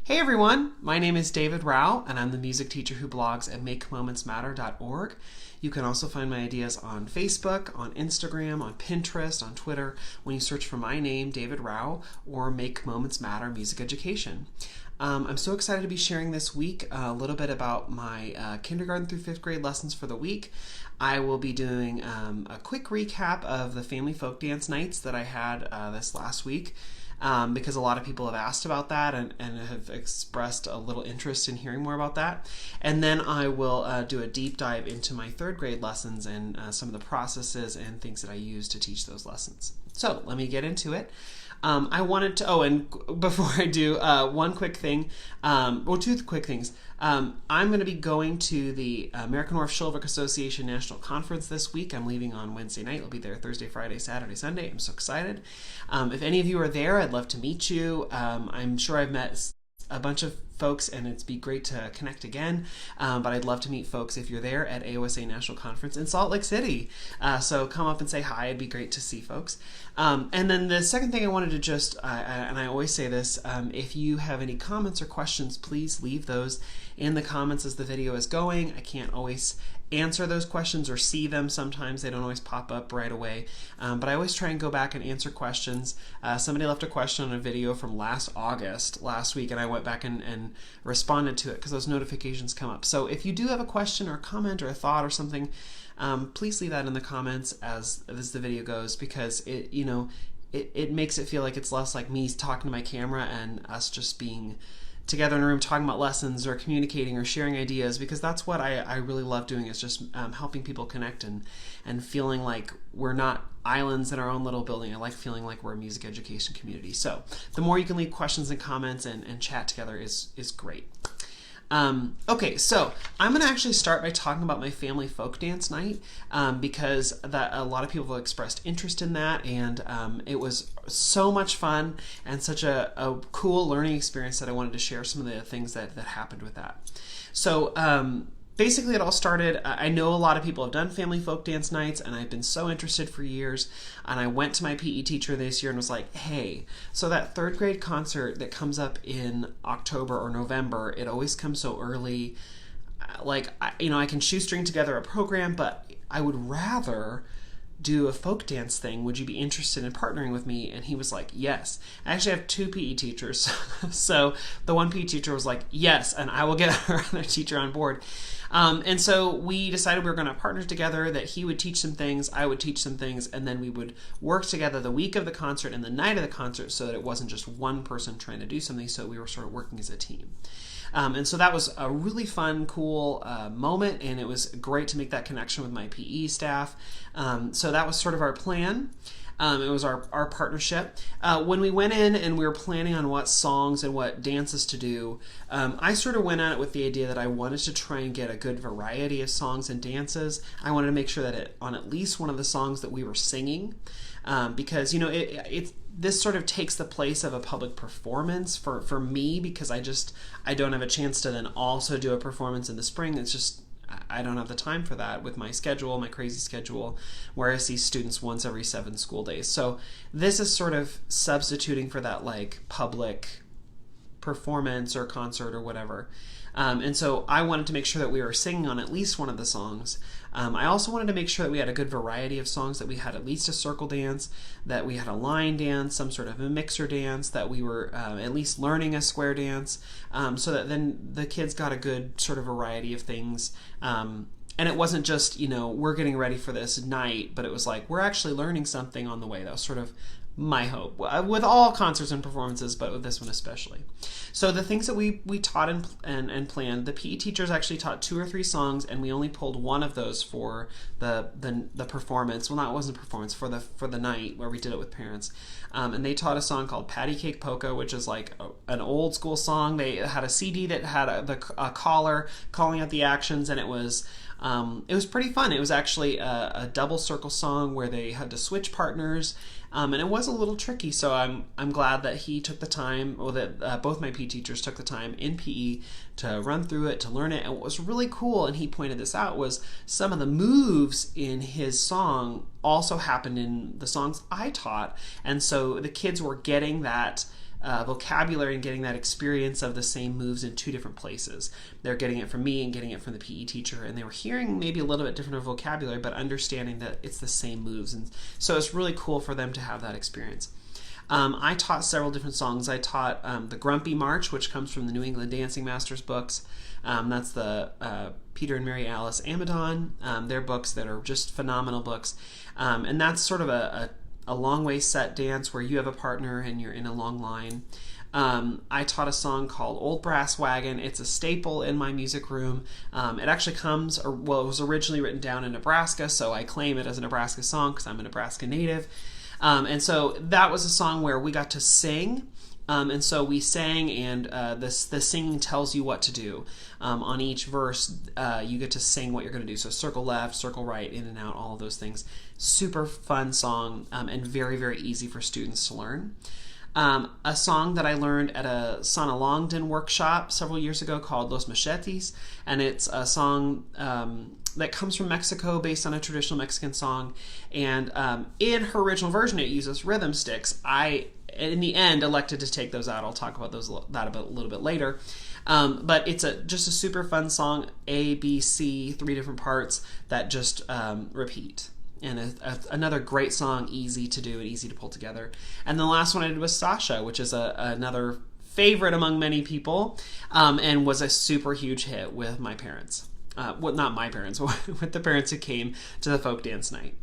Hey everyone, my name is David Rao and I'm the music teacher who blogs at makemomentsmatter.org. You can also find my ideas on Facebook, on Instagram, on Pinterest, on Twitter when you search for my name, David Rao, or Make Moments Matter Music Education. I'm so excited to be sharing this week a little bit about my kindergarten through 5th grade lessons for the week. I will be doing a quick recap of the family folk dance nights that I had this last week. Because a lot of people have asked about that and have expressed a little interest in hearing more about that. And then I will do a deep dive into my 3rd grade lessons and some of the processes and things that I use to teach those lessons. So let me get into it. I wanted to, and before I do, one quick thing, two quick things. I'm going to be going to the American Orff Shulvik Association National Conference this week. I'm leaving on Wednesday night. I'll be there Thursday, Friday, Saturday, Sunday. I'm so excited. If any of you are there, I'd love to meet you. I'm sure I've met a bunch of folks and it'd be great to connect again, but I'd love to meet folks if you're there at AOSA National Conference in Salt Lake City. So come up and say hi. It'd be great to see folks. And then the second thing I wanted to just, and I always say this, if you have any comments or questions, please leave those in the comments as the video is going. I can't always answer those questions or see them. Sometimes they don't always pop up right away, but I always try and go back and answer questions. Somebody left a question on a video from last week, and I went back and responded to it because those notifications come up. So if you do have a question or a comment or a thought or something, please leave that in the comments as the video goes, because it makes it feel like it's less like me talking to my camera and us just being together in a room talking about lessons or communicating or sharing ideas, because that's what I really love doing, is just helping people connect and feeling like we're not islands in our own little building. I like feeling like we're a music education community. So the more you can leave questions and comments and chat together is great. Okay, so I'm going to actually start by talking about my family folk dance night, because a lot of people have expressed interest in that, and it was so much fun and such a cool learning experience that I wanted to share some of the things that happened with that. So basically it all started, I know a lot of people have done family folk dance nights, and I've been so interested for years, and I went to my PE teacher this year and was like, hey, so that 3rd grade concert that comes up in October or November, it always comes so early, like, I can shoestring together a program, but I would rather do a folk dance thing. Would you be interested in partnering with me? And he was like, yes. I actually have 2 PE teachers. So the one PE teacher was like, yes, and I will get our other teacher on board. And so we decided we were going to partner together, that he would teach some things, I would teach some things, and then we would work together the week of the concert and the night of the concert, so that it wasn't just one person trying to do something, so we were sort of working as a team. And so that was a really fun, cool moment, and it was great to make that connection with my PE staff. So that was sort of our plan. It was our partnership. When we went in and we were planning on what songs and what dances to do, I sort of went at it with the idea that I wanted to try and get a good variety of songs and dances. I wanted to make sure that on at least one of the songs that we were singing, because this sort of takes the place of a public performance for me, because I don't have a chance to then also do a performance in the spring. It's just, I don't have the time for that with my schedule, my crazy schedule, where I see students once every 7 school days. So this is sort of substituting for that, like, public performance or concert or whatever. And so I wanted to make sure that we were singing on at least one of the songs. I also wanted to make sure that we had a good variety of songs, that we had at least a circle dance, that we had a line dance, some sort of a mixer dance, that we were at least learning a square dance, so that then the kids got a good sort of variety of things. And it wasn't just, we're getting ready for this night, but it was like, we're actually learning something on the way. That was sort of my hope with all concerts and performances, but with this one especially. So the things that we taught and planned, the PE teachers actually taught 2 or 3 songs, and we only pulled one of those for the performance. Well, it wasn't a performance, for the night where we did it with parents. And they taught a song called Patty Cake Polka, which is like an old school song. They had a CD that had a caller calling out the actions, and it was pretty fun. It was actually a double circle song where they had to switch partners, and it was a little tricky. So I'm glad that he took the time, or that both my PE teachers took the time in PE to run through it, to learn it. And what was really cool, and he pointed this out, was some of the moves in his song also happened in the songs I taught, and so the kids were getting that vocabulary and getting that experience of the same moves in two different places. They're getting it from me and getting it from the PE teacher, and they were hearing maybe a little bit different vocabulary, but understanding that it's the same moves. And so it's really cool for them to have that experience. I taught several different songs. I taught the Grumpy March, which comes from the New England Dancing Masters books. That's the Peter and Mary Alice Amidon. They're books that are just phenomenal books. And that's sort of a long way set dance where you have a partner and you're in a long line. I taught a song called Old Brass Wagon. It's a staple in my music room. It actually it was originally written down in Nebraska, so I claim it as a Nebraska song because I'm a Nebraska native. And so that was a song where we got to sing. And so we sang, and the singing tells you what to do. On each verse, you get to sing what you're going to do. So circle left, circle right, in and out, all of those things. Super fun song, and very, very easy for students to learn. A song that I learned at a Sana Longden workshop several years ago called Los Machetes, and it's a song that comes from Mexico based on a traditional Mexican song, and in her original version it uses rhythm sticks. I, in the end, elected to take those out. I'll talk about that a little bit later. But it's just a super fun song, A, B, C, 3 different parts that just repeat. And another great song, easy to do and easy to pull together. And the last one I did was Sasha, which is another favorite among many people, and was a super huge hit with my parents. Well, not my parents, with the parents who came to the folk dance night.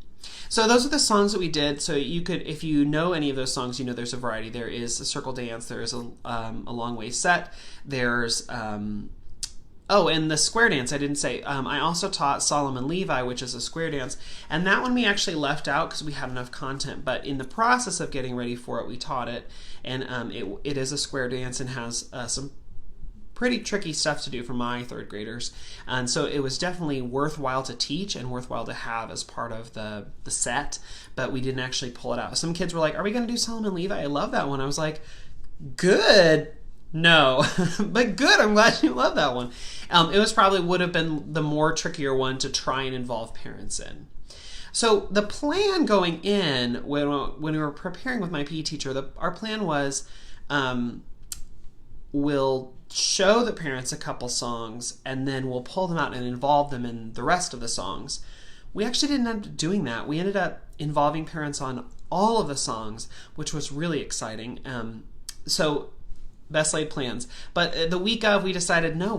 So those are the songs that we did. So you could, if you know any of those songs, you know there's a variety. There is a circle dance. There is a long way set. There's and the square dance I didn't say. I also taught Solomon Levi, which is a square dance, and that one we actually left out because we had enough content. But in the process of getting ready for it, we taught it, and it is a square dance and has some pretty tricky stuff to do for my third graders, and so it was definitely worthwhile to teach and worthwhile to have as part of the set, but we didn't actually pull it out. Some kids were like, are we going to do Solomon Levi? I love that one. I was like, good. No, but good. I'm glad you love that one. It would have been the more trickier one to try and involve parents in. So the plan going in, when we were preparing with my PE teacher, our plan was we'll show the parents a couple songs and then we'll pull them out and involve them in the rest of the songs. We actually didn't end up doing that. We ended up involving parents on all of the songs, which was really exciting. So best laid plans. But the week of, we decided, no,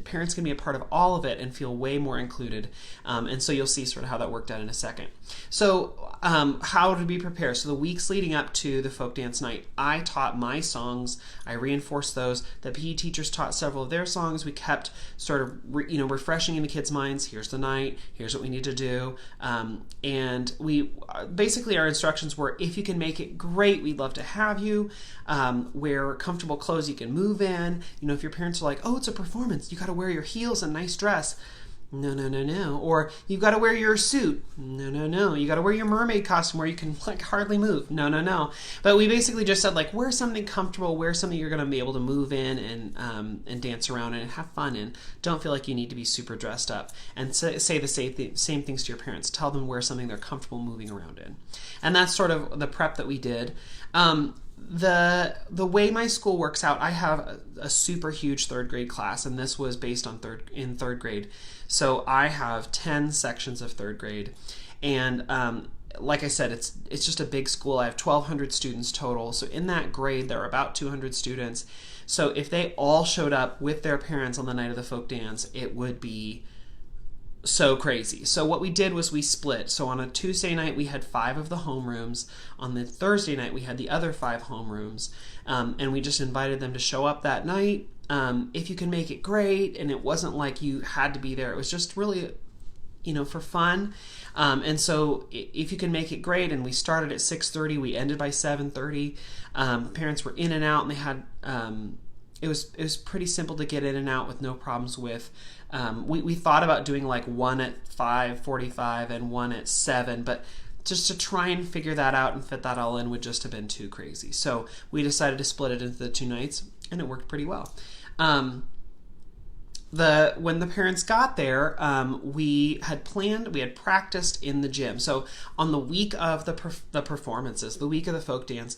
parents can be a part of all of it and feel way more included. And so you'll see sort of how that worked out in a second. So how did we prepare? So the weeks leading up to the folk dance night, I taught my songs. I reinforced those. The PE teachers taught several of their songs. We kept sort of refreshing into kids' minds. Here's the night. Here's what we need to do. And we basically, our instructions were, if you can make it, great. We'd love to have you. Wear comfortable clothes you can move in. If your parents are like, oh, it's a performance, you got to wear your heels and nice dress. No. Or you've got to wear your suit. No. You got to wear your mermaid costume where you can hardly move. No. But we basically just said, wear something comfortable, wear something you're going to be able to move in and dance around and have fun in. Don't feel like you need to be super dressed up. And say the same things to your parents. Tell them wear something they're comfortable moving around in. And that's sort of the prep that we did. The way my school works out, I have a super huge third grade class, and this was based on third grade. So I have 10 sections of third grade, and like I said, it's just a big school. I have 1,200 students total. So in that grade, there are about 200 students. So if they all showed up with their parents on the night of the folk dance, it would be so crazy. So what we did was we split. So on a Tuesday night, we had 5 of the homerooms. On the Thursday night, we had the other 5 homerooms. And we just invited them to show up that night. If you can make it, great. And it wasn't like you had to be there. It was just really, for fun. And so if you can make it, great. And we started at 6:30. We ended by 7:30. Parents were in and out, and they had... It was pretty simple to get in and out with no problems with. We thought about doing one at 5:45 and one at 7, but just to try and figure that out and fit that all in would just have been too crazy. So we decided to split it into the 2 nights, and it worked pretty well. When the parents got there, we had practiced in the gym. So on the week of the performances, the week of the folk dance,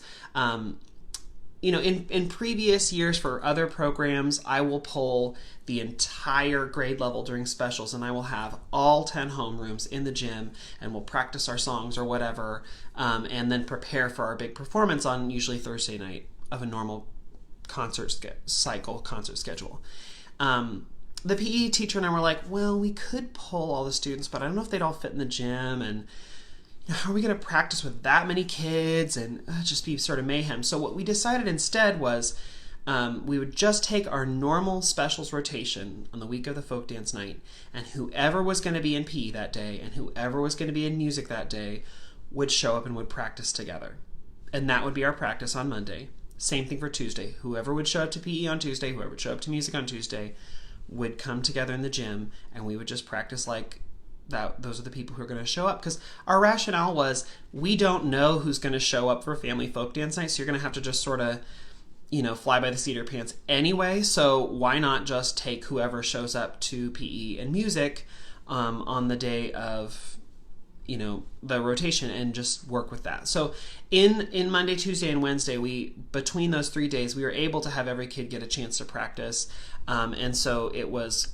in previous years for other programs, I will pull the entire grade level during specials, and I will have all 10 homerooms in the gym, and we'll practice our songs or whatever, and then prepare for our big performance on usually Thursday night of a normal concert schedule. The PE teacher and I were like, well, we could pull all the students, but I don't know if they'd all fit in the gym, and how are we going to practice with that many kids, and just be sort of mayhem. So what we decided instead was we would just take our normal specials rotation on the week of the folk dance night, and whoever was going to be in PE that day and whoever was going to be in music that day would show up and would practice together. And that would be our practice on Monday. Same thing for Tuesday. Whoever would show up to PE on Tuesday, whoever would show up to music on Tuesday would come together in the gym, and we would just practice like that. Those are the people who are going to show up, because our rationale was we don't know who's going to show up for family folk dance night, so you're going to have to just sort of fly by the seat of your pants anyway, so why not just take whoever shows up to PE and music on the day of the rotation and just work with that. So in Monday, Tuesday, and Wednesday, between those 3 days, we were able to have every kid get a chance to practice. And so it was,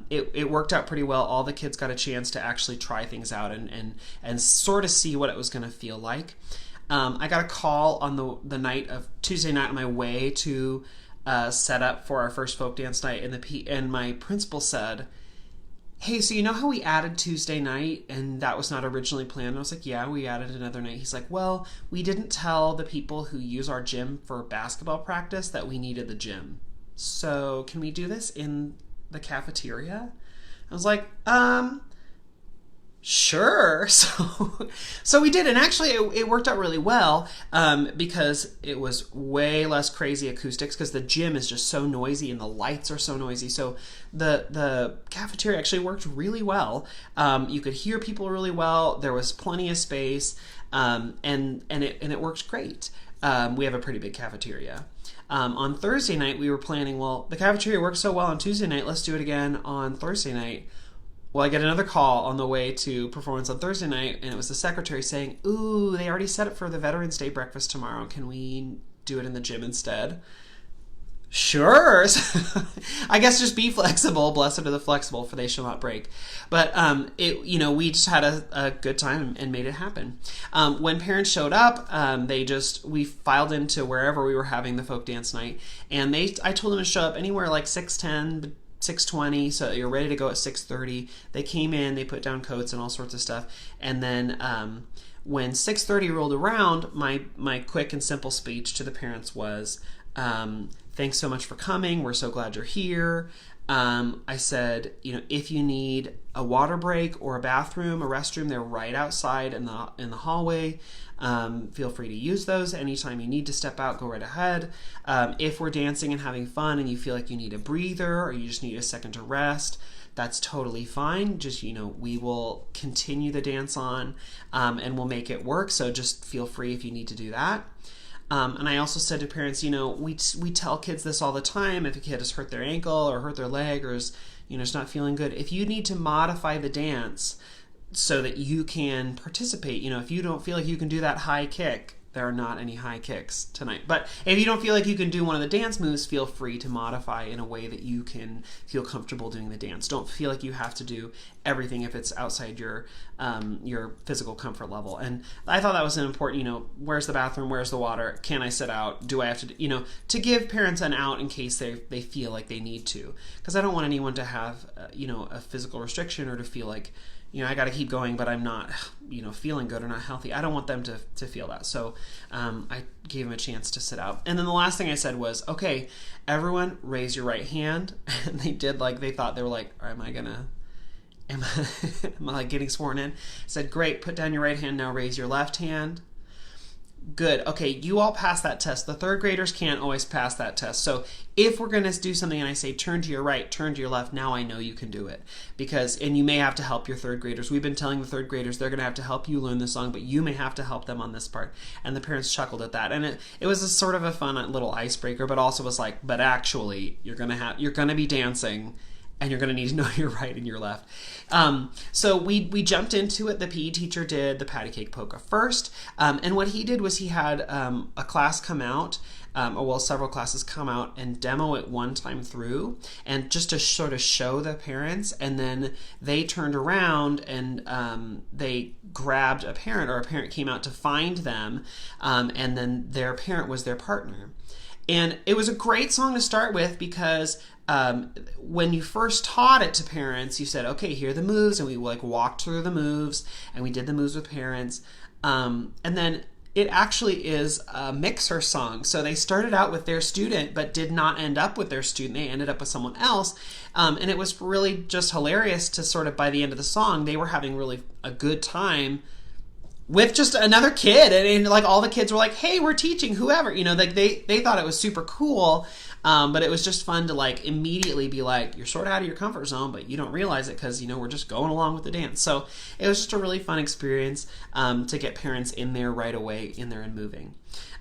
it worked out pretty well. All the kids got a chance to actually try things out and sort of see what it was going to feel like. I got a call on the night of Tuesday night on my way to set up for our first folk dance night, and my principal said, hey, so you know how we added Tuesday night and that was not originally planned? And I was like, yeah, we added another night. He's like, well, we didn't tell the people who use our gym for basketball practice that we needed the gym. So can we do this in the cafeteria? I was like, sure. So we did, and actually it worked out really well because it was way less crazy acoustics, because the gym is just so noisy and the lights are so noisy. So the cafeteria actually worked really well. You could hear people really well. There was plenty of space, and it worked great. We have a pretty big cafeteria. On Thursday night, we were planning, well, the cafeteria worked so well on Tuesday night, let's do it again on Thursday night. Well, I get another call on the way to performance on Thursday night, and it was the secretary saying, ooh, they already set it for the Veterans Day breakfast tomorrow. Can we do it in the gym instead? Sure. I guess just be flexible. Blessed are the flexible, for they shall not break. But we just had a good time and made it happen. When parents showed up, we filed into wherever we were having the folk dance night, and I told them to show up anywhere like 6:10, 6:20, so you're ready to go at 6:30. They came in, they put down coats and all sorts of stuff, and then when 6:30 rolled around, my quick and simple speech to the parents was, thanks so much for coming, we're so glad you're here. I said, if you need a water break or a bathroom, a restroom, they're right outside in the hallway. Feel free to use those anytime you need to step out. Go right ahead. If we're dancing and having fun and you feel like you need a breather or you just need a second to rest, that's totally fine. Just we will continue the dance on, and we'll make it work. So just feel free if you need to do that. And I also said to parents, we tell kids this all the time. If a kid has hurt their ankle or hurt their leg or is just not feeling good, if you need to modify the dance so that you can participate, if you don't feel like you can do that high kick, there are not any high kicks tonight. But if you don't feel like you can do one of the dance moves, feel free to modify in a way that you can feel comfortable doing the dance. Don't feel like you have to do everything if it's outside your physical comfort level. And I thought that was an important, where's the bathroom, where's the water, can I sit out, do I have to, to give parents an out in case they feel like they need to. Because I don't want anyone to have, a physical restriction or to feel like, I got to keep going, but I'm not, feeling good or not healthy. I don't want them to feel that. So I gave them a chance to sit out. And then the last thing I said was, okay, everyone raise your right hand. And they did, they thought, they were like, am I like getting sworn in? I said, great, put down your right hand, now raise your left hand. Good. Okay, you all pass that test. The third graders can't always pass that test. So if we're going to do something and I say turn to your right, turn to your left, now I know you can do it. And you may have to help your third graders. We've been telling the third graders they're going to have to help you learn the song, but you may have to help them on this part. And the parents chuckled at that. And it was a sort of a fun little icebreaker, but also was like, but actually, you're going to be dancing, and you're going to need to know your right and your left. So we jumped into it. The PE teacher did the patty cake polka first. And what he did was he had a class come out, several classes come out and demo it one time through, and just to sort of show the parents. And then they turned around and they grabbed a parent, or a parent came out to find them, and then their parent was their partner. And it was a great song to start with because when you first taught it to parents, you said, okay, here are the moves, and we like walked through the moves, and we did the moves with parents. And then it actually is a mixer song. So they started out with their student, but did not end up with their student. They ended up with someone else. And it was really just hilarious to sort of, by the end of the song, they were having really a good time with just another kid. And like all the kids were like, hey, we're teaching whoever, like they thought it was super cool. But it was just fun to like immediately be like, you're sort of out of your comfort zone, but you don't realize it because, we're just going along with the dance. So it was just a really fun experience to get parents in there right away, in there and moving.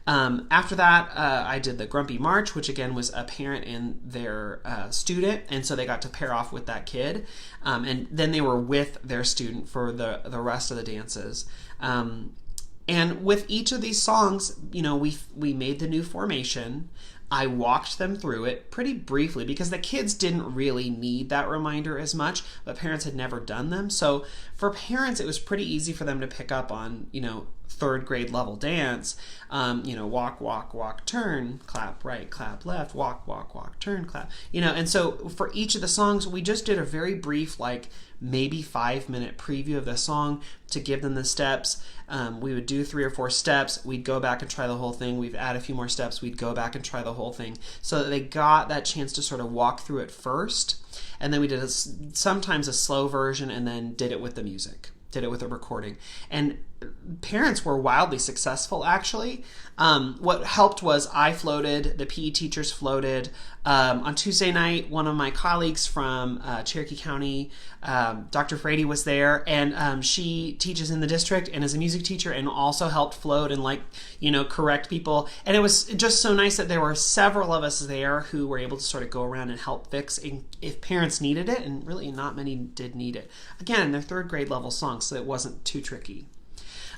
After that, I did the Grumpy March, which again was a parent and their student. And so they got to pair off with that kid. And then they were with their student for the rest of the dances. And with each of these songs, we made the new formation. I walked them through it pretty briefly because the kids didn't really need that reminder as much, but parents had never done them. So for parents, it was pretty easy for them to pick up on, third grade level dance. Walk, walk, walk, turn, clap right, clap left, walk, walk, walk, turn, clap. And so for each of the songs, we just did a very brief, maybe 5-minute preview of the song to give them the steps. We would do 3 or 4 steps. We'd go back and try the whole thing. We'd add a few more steps. We'd go back and try the whole thing so that they got that chance to sort of walk through it first. And then we did sometimes a slow version and then did it with the music, did it with a recording. And parents were wildly successful, actually. What helped was I floated, the PE teachers floated. On Tuesday night, one of my colleagues from Cherokee County, Dr. Frady, was there, and she teaches in the district and is a music teacher and also helped float and correct people. And it was just so nice that there were several of us there who were able to sort of go around and help fix if parents needed it, and really not many did need it. Again, they're third grade level songs, so it wasn't too tricky.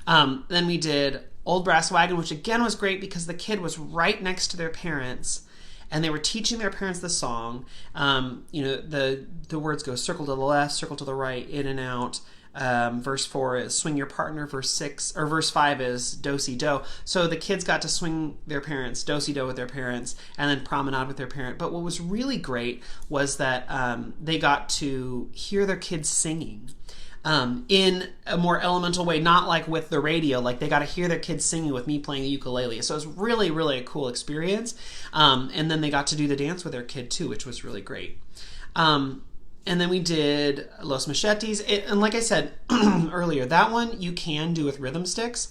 Then we did Old Brass Wagon, which again was great because the kid was right next to their parents and they were teaching their parents the song. The words go circle to the left, circle to the right, in and out. Verse 4 is swing your partner. Verse 5 is do-si-do. So the kids got to swing their parents, do-si-do with their parents, and then promenade with their parent. But what was really great was that they got to hear their kids singing. In a more elemental way, not like with the radio. Like they got to hear their kids singing with me playing the ukulele. So it was really, really a cool experience. And then they got to do the dance with their kid too, which was really great. And then we did Los Machetes. And like I said earlier, that one you can do with rhythm sticks.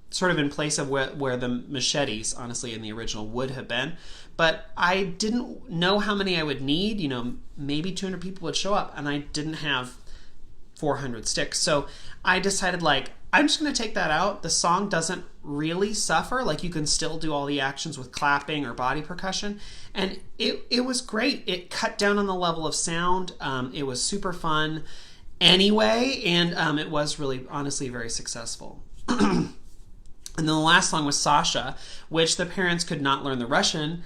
Sort of in place of where the machetes, honestly, in the original would have been. But I didn't know how many I would need. Maybe 200 people would show up, and I didn't have 400 sticks. So I decided, I'm just going to take that out. The song doesn't really suffer. You can still do all the actions with clapping or body percussion. And it was great. It cut down on the level of sound. It was super fun anyway, and it was really, honestly, very successful. And then the last song was Sasha, which the parents could not learn the Russian,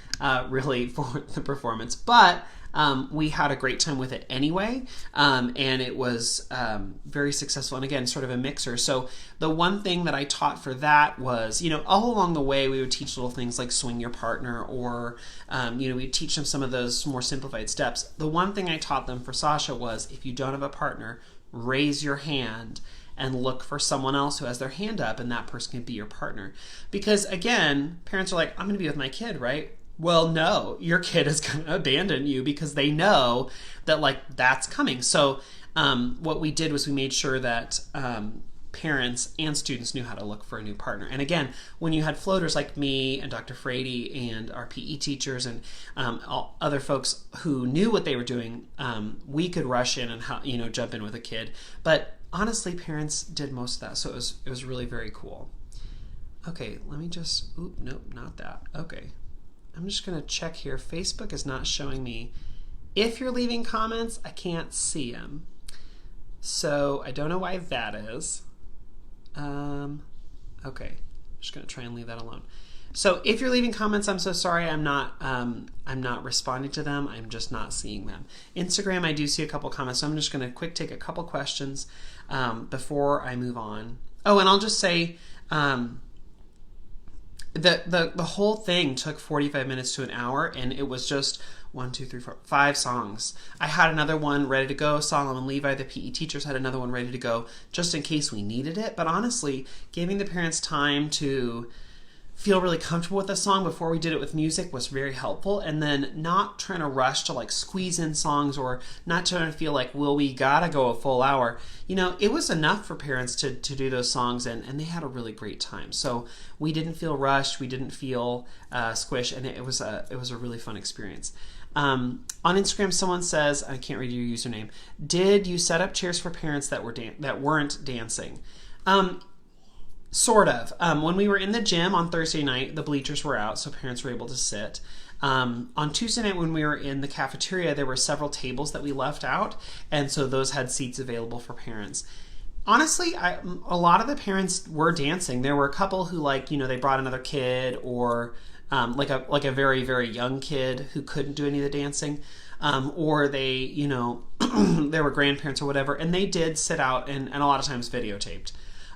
really, for the performance. But we had a great time with it anyway, and it was very successful. And again, sort of a mixer. So the one thing that I taught for that was, all along the way, we would teach little things like swing your partner, or, we'd teach them some of those more simplified steps. The one thing I taught them for Sasha was, if you don't have a partner, raise your hand and look for someone else who has their hand up, and that person can be your partner. Because again, parents are like, I'm going to be with my kid, right? Well, no, your kid is going to abandon you because they know that that's coming. So what we did was we made sure that parents and students knew how to look for a new partner. And again, when you had floaters like me and Dr. Frady and our PE teachers and all other folks who knew what they were doing, we could rush in and jump in with a kid. But honestly, parents did most of that, so it was really very cool. Okay, let me just, nope, not that. Okay, I'm just going to check here. Facebook is not showing me If you're leaving comments, I can't see them. So I don't know why that is. Okay, I'm just gonna try and leave that alone. So if you're leaving comments, I'm so sorry. I'm not responding to them. I'm just not seeing them. Instagram, I do see a couple comments, so I'm just gonna take a couple questions before I move on. Oh, and I'll just say the whole thing took 45 minutes to an hour, and it was just 1, 2, 3, 4, 5 songs. I had another one ready to go. Solomon Levi, the PE teachers, had another one ready to go just in case we needed it. But honestly, giving the parents time to feel really comfortable with the song before we did it with music was very helpful. And then not trying to rush to like squeeze in songs, or not trying to feel like, well, we gotta go a full hour. You know, it was enough for parents to do those songs, and they had a really great time. So we didn't feel rushed, we didn't feel squished, and it was a really fun experience. On Instagram, someone says, I can't read your username, did you set up chairs for parents that weren't dancing? Sort of. When we were in the gym on Thursday night, the bleachers were out, so parents were able to sit. On Tuesday night, when we were in the cafeteria, there were several tables that we left out, and so those had seats available for parents. Honestly, a lot of the parents were dancing. There were a couple who, they brought another kid, or like a very, very young kid who couldn't do any of the dancing, or they, there were grandparents or whatever, and they did sit out and a lot of times videotaped.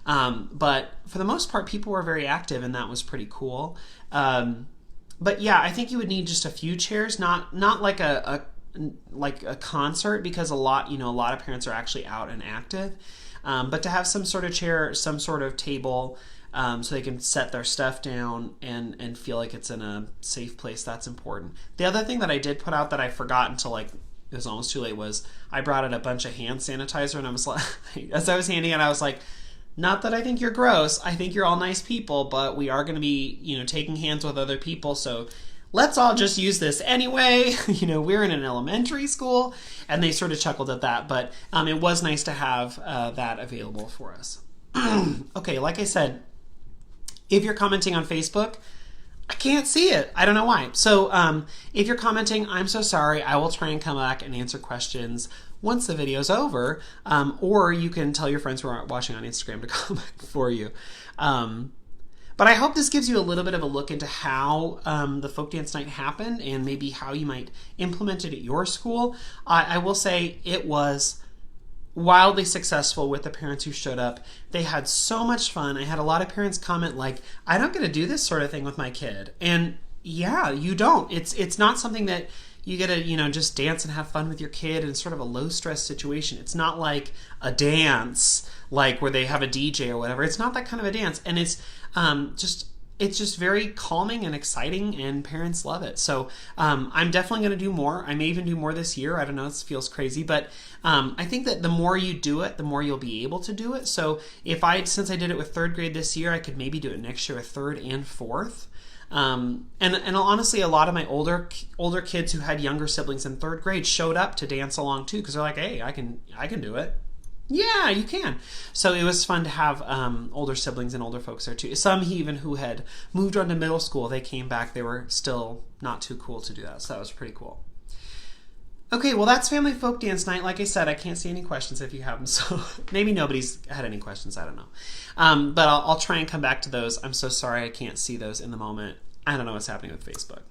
But for the most part, people were very active, and that was pretty cool. But yeah, I think you would need just a few chairs, not like a concert, because a lot of parents are actually out and active. But to have some sort of chair, some sort of table, so they can set their stuff down and feel like it's in a safe place, that's important. The other thing that I did put out that I forgot until it was almost too late was I brought out a bunch of hand sanitizer, and I was like, as I was handing it, I was like, not that I think you're gross. I think you're all nice people, but we are going to be, taking hands with other people. So let's all just use this anyway. We're in an elementary school, and they sort of chuckled at that. But it was nice to have that available for us. Okay, like I said, if you're commenting on Facebook, I can't see it. I don't know why. So if you're commenting, I'm so sorry. I will try and come back and answer questions once the video's over, or you can tell your friends who are watching on Instagram to comment for you. But I hope this gives you a little bit of a look into how the folk dance night happened, and maybe how you might implement it at your school. I will say it was wildly successful with the parents who showed up. They had so much fun. I had a lot of parents comment like, I don't get to do this sort of thing with my kid. And yeah, you don't. It's not something that you get to, just dance and have fun with your kid in sort of a low stress situation. It's not like a dance, like where they have a DJ or whatever. It's not that kind of a dance. And it's just very calming and exciting, and parents love it. So I'm definitely going to do more. I may even do more this year. I don't know, it feels crazy, but I think that the more you do it, the more you'll be able to do it. So since I did it with third grade this year, I could maybe do it next year with third and fourth. And honestly, a lot of my older kids who had younger siblings in third grade showed up to dance along too, because they're like, hey, I can do it. Yeah, you can. So it was fun to have older siblings and older folks there too. Some even who had moved on to middle school, they came back. They were still not too cool to do that. So that was pretty cool. Okay, well, that's Family Folk Dance Night. Like I said, I can't see any questions if you have them. So maybe nobody's had any questions. I don't know. But I'll try and come back to those. I'm so sorry I can't see those in the moment. I don't know what's happening with Facebook.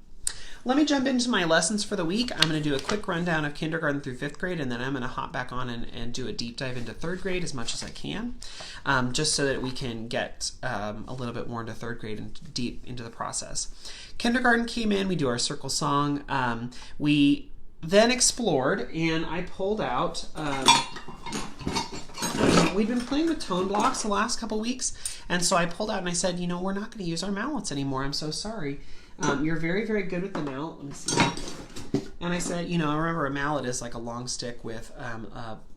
Let me jump into my lessons for the week. I'm going to do a quick rundown of kindergarten through 5th grade, and then I'm going to hop back on and do a deep dive into 3rd grade as much as I can, just so that we can get a little bit more into 3rd grade and deep into the process. Kindergarten came in, we do our circle song. We then explored, and I pulled out, we'd been playing with tone blocks the last couple weeks, and so I pulled out and I said, we're not going to use our mallets anymore. I'm so sorry. You're very, very good with the mallet. Let me see. And I said, I remember a mallet is like a long stick with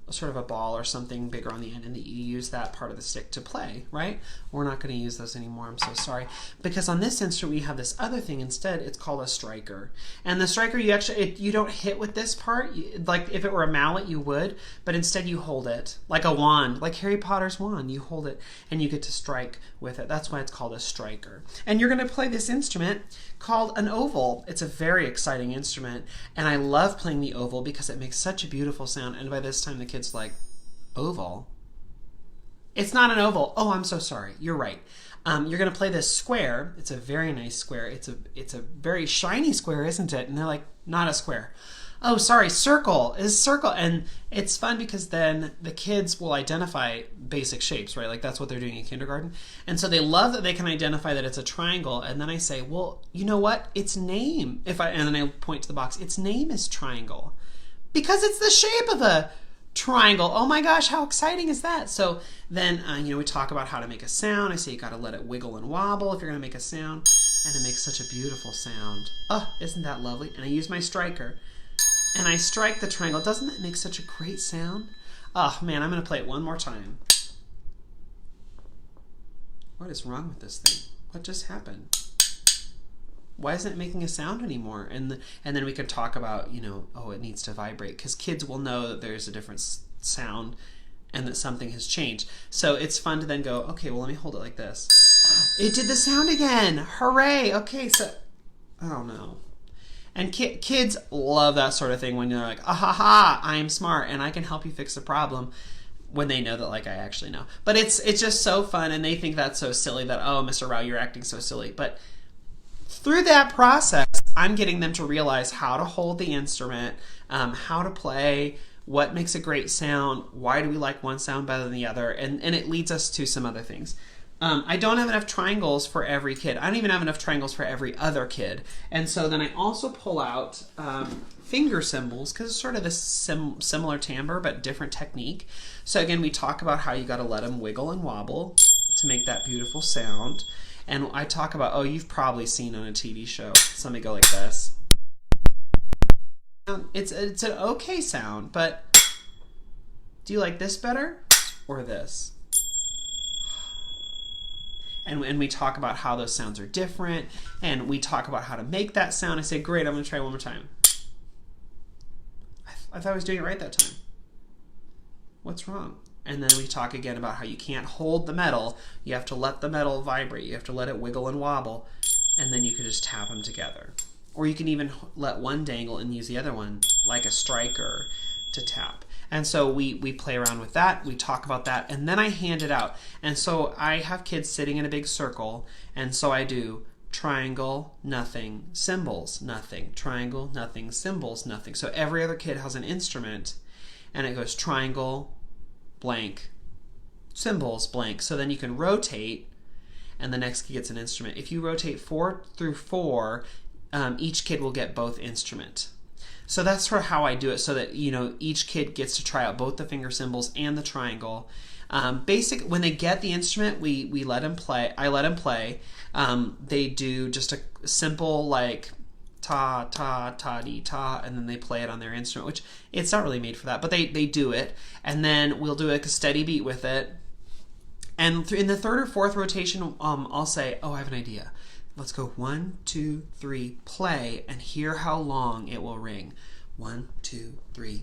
sort of a ball or something bigger on the end, and that you use that part of the stick to play, right? We're not going to use those anymore, I'm so sorry. Because on this instrument we have this other thing instead. It's called a striker. And the striker, you don't hit with this part. Like if it were a mallet you would, but instead you hold it like a wand, like Harry Potter's wand. You hold it and you get to strike with it. That's why it's called a striker. And you're going to play this instrument called an oval. It's a very exciting instrument, and I love playing the oval because it makes such a beautiful sound. And by this time the kid's like, oval? It's not an oval. Oh, I'm so sorry. You're right. You're going to play this square. It's a very nice square. It's a very shiny square, isn't it? And they're like, not a square. Oh, sorry, circle is circle. And it's fun because then the kids will identify basic shapes, right? Like that's what they're doing in kindergarten. And so they love that they can identify that it's a triangle. And then I say, well, you know what? Its name, and then I point to the box, its name is triangle because it's the shape of a triangle. Oh my gosh, how exciting is that? So then, we talk about how to make a sound. I say you got to let it wiggle and wobble if you're going to make a sound. And it makes such a beautiful sound. Oh, isn't that lovely? And I use my striker. And I strike the triangle. Doesn't that make such a great sound? Oh man, I'm going to play it one more time. What is wrong with this thing? What just happened? Why isn't it making a sound anymore? And then we could talk about, oh, it needs to vibrate, because kids will know that there's a different sound and that something has changed. So it's fun to then go, okay, well, let me hold it like this. It did the sound again. Hooray. Okay, so, oh no. And kids love that sort of thing when you're like, ah ha ha, I am smart and I can help you fix the problem, when they know that like I actually know. But it's just so fun, and they think that's so silly that, oh, Mr. Rao, you're acting so silly. But through that process, I'm getting them to realize how to hold the instrument, how to play, what makes a great sound, why do we like one sound better than the other, and it leads us to some other things. I don't have enough triangles for every kid. I don't even have enough triangles for every other kid. And so then I also pull out finger cymbals, because it's sort of this similar timbre but different technique. So again, we talk about how you got to let them wiggle and wobble to make that beautiful sound. And I talk about, oh, you've probably seen on a TV show somebody go like this. It's an okay sound, but do you like this better or this? And we talk about how those sounds are different, and we talk about how to make that sound. I say, great, I'm going to try one more time. I thought I was doing it right that time. What's wrong? And then we talk again about how you can't hold the metal. You have to let the metal vibrate. You have to let it wiggle and wobble, and then you can just tap them together. Or you can even let one dangle and use the other one like a striker to tap. And so we play around with that, we talk about that, and then I hand it out. And so I have kids sitting in a big circle, and so I do triangle, nothing, cymbals, nothing, triangle, nothing, cymbals, nothing. So every other kid has an instrument, and it goes triangle, blank, cymbals, blank. So then you can rotate, and the next kid gets an instrument. If you rotate 4 through 4, each kid will get both instrument. So that's for how I do it, so that each kid gets to try out both the finger cymbals and the triangle. When they get the instrument, we let them play. I let them play. They do just a simple like ta ta ta dee ta, and then they play it on their instrument, which it's not really made for that, but they do it, and then we'll do like a steady beat with it. And in the third or fourth rotation, I'll say, oh, I have an idea. Let's go 1, 2, 3, play, and hear how long it will ring. 1, 2, 3.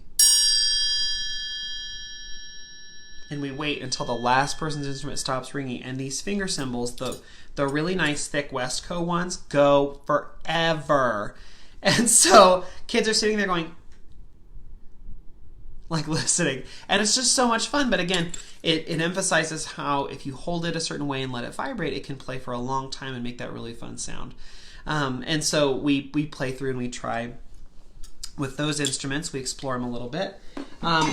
And we wait until the last person's instrument stops ringing. And these finger cymbals, the really nice thick Westco ones, go forever. And so kids are sitting there going, like listening, and it's just so much fun. But again, it emphasizes how if you hold it a certain way and let it vibrate, it can play for a long time and make that really fun sound. And so we play through and we try with those instruments. We explore them a little bit.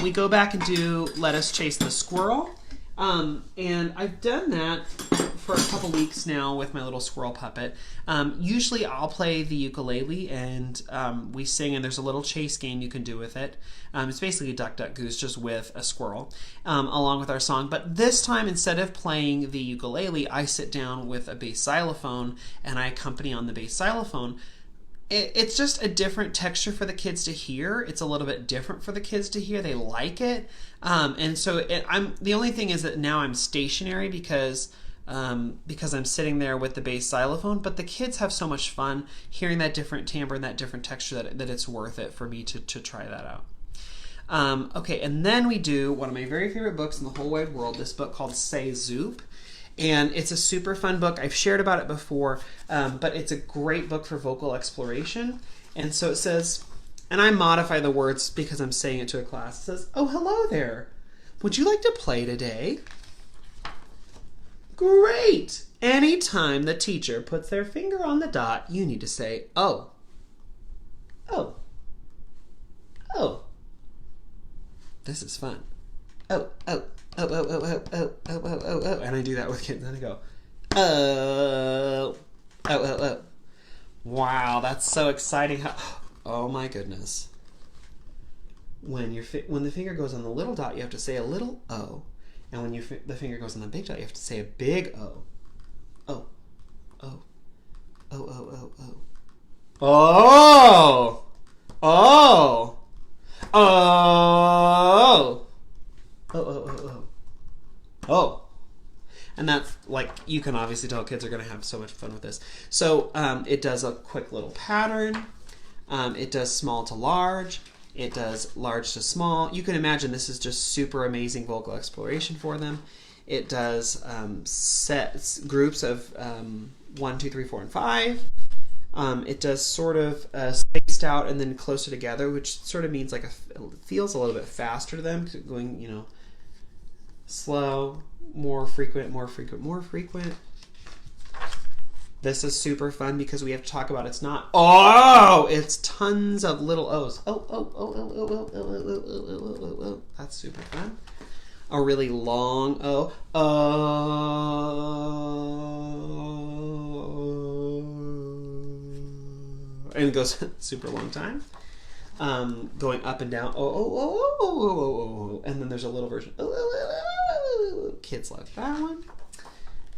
We go back and do Let Us Chase the Squirrel, and I've done that for a couple weeks now with my little squirrel puppet. Usually I'll play the ukulele, and we sing, and there's a little chase game you can do with it. It's basically Duck, Duck, Goose, just with a squirrel, along with our song. But this time, instead of playing the ukulele, I sit down with a bass xylophone, and I accompany on the bass xylophone it's just a different texture for the kids to hear. It's a little bit different for the kids to hear. They like it. And so the only thing is that now I'm stationary because I'm sitting there with the bass xylophone, but the kids have so much fun hearing that different timbre and that different texture that it's worth it for me to try that out. Okay, and then we do one of my very favorite books in the whole wide world, this book called Say Zoop. And it's a super fun book. I've shared about it before, but it's a great book for vocal exploration. And so it says, and I modify the words because I'm saying it to a class. It says, "Oh, hello there. Would you like to play today?" Great! Anytime the teacher puts their finger on the dot, you need to say, "Oh. Oh. Oh. This is fun. Oh, oh. Oh, oh, oh, oh, oh, oh, oh, oh, oh." And I do that with kids. And I go, "Oh. Oh, oh, oh." Wow, that's so exciting. Oh my goodness. When the finger goes on the little dot, you have to say a little O. And when the finger goes on the big dot, you have to say a big O. Oh. Oh. Oh, oh, oh, oh. Oh. Oh. Oh. Oh, oh, oh, oh. Oh. And that's, like, you can obviously tell kids are going to have so much fun with this. So it does a quick little pattern. It does small to large. It does large to small. You can imagine this is just super amazing vocal exploration for them. It does groups of 1, 2, 3, 4, and 5. It does sort of spaced out and then closer together, which sort of means like it feels a little bit faster to them, going, slow, more frequent, more frequent, more frequent. This is super fun because we have to talk about it's not it's tons of little O's. Oh, oh, oh, oh, oh, oh, oh, oh, oh, oh, oh, oh. That's super fun. A really long O. And it goes super long time. Going up and down. And then there's a little version. Kids love that one.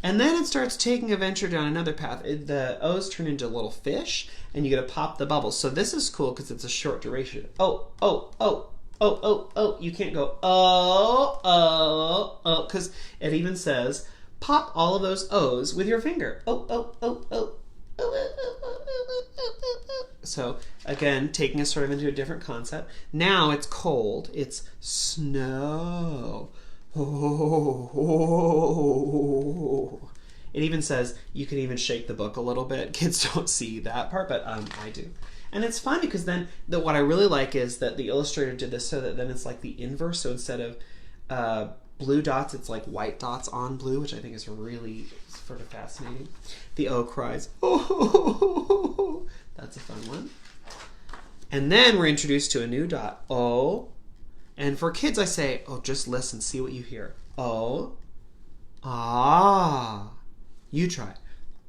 And then it starts taking a venture down another path. The O's turn into little fish, and you get to pop the bubbles. So this is cool because it's a short duration. Oh, oh, oh, oh, oh, oh. You can't go oh, oh, oh, because it even says pop all of those O's with your finger. Oh, oh, oh, oh. So again, taking us sort of into a different concept. Now it's cold. It's snow. Oh. It even says you can even shake the book a little bit. Kids don't see that part, but I do. And it's fun because then what I really like is that the illustrator did this so that then it's like the inverse. So instead of blue dots, it's like white dots on blue, which I think is really sort of fascinating. The O cries. Oh, that's a fun one. And then we're introduced to a new dot. O. And for kids, I say, oh, just listen, see what you hear. Oh, ah. You try.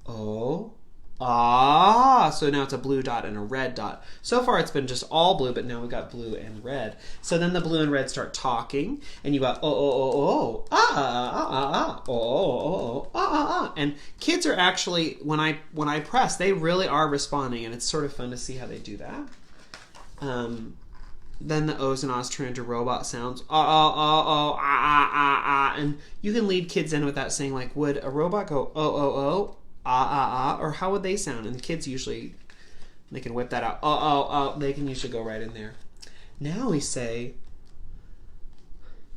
Oh, ah. So now it's a blue dot and a red dot. So far it's been just all blue, but now we got blue and red. So then the blue and red start talking, and you got oh, oh, oh, oh, ah, ah, ah, ah, oh, oh, ah, ah, ah. And kids are actually, when I press, they really are responding, and it's sort of fun to see how they do that. Then the O's and A's turn into robot sounds. And you can lead kids in with that saying, like, would a robot go or how would they sound? And the kids usually, they can whip that out. They can usually go right in there. Now we say,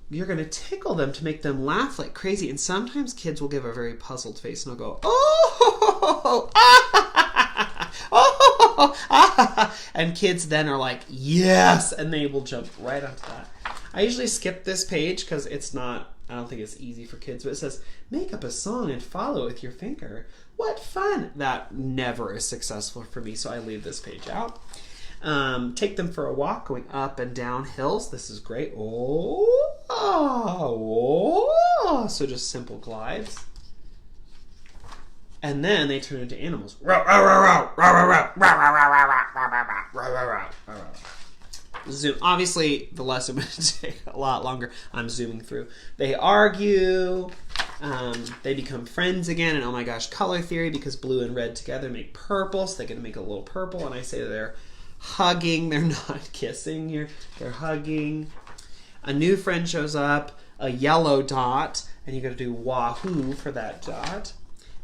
you're going to tickle them to make them laugh like crazy. And sometimes kids will give a very puzzled face and they'll go, and kids then are like, yes, and they will jump right onto that. I usually skip this page because it's not, I don't think it's easy for kids, but it says, make up a song and follow with your finger. What fun. That never is successful for me, so I leave this page out. Take them for a walk going up and down hills. This is great. So just simple glides. And then they turn into animals. Zoom. Obviously, the lesson would take a lot longer. I'm zooming through. They argue. They become friends again, and oh my gosh, color theory, because blue and red together make purple, so they get to make a little purple, and I say they're hugging, they're not kissing here, they're hugging. A new friend shows up, a yellow dot, and you got to do wahoo for that dot.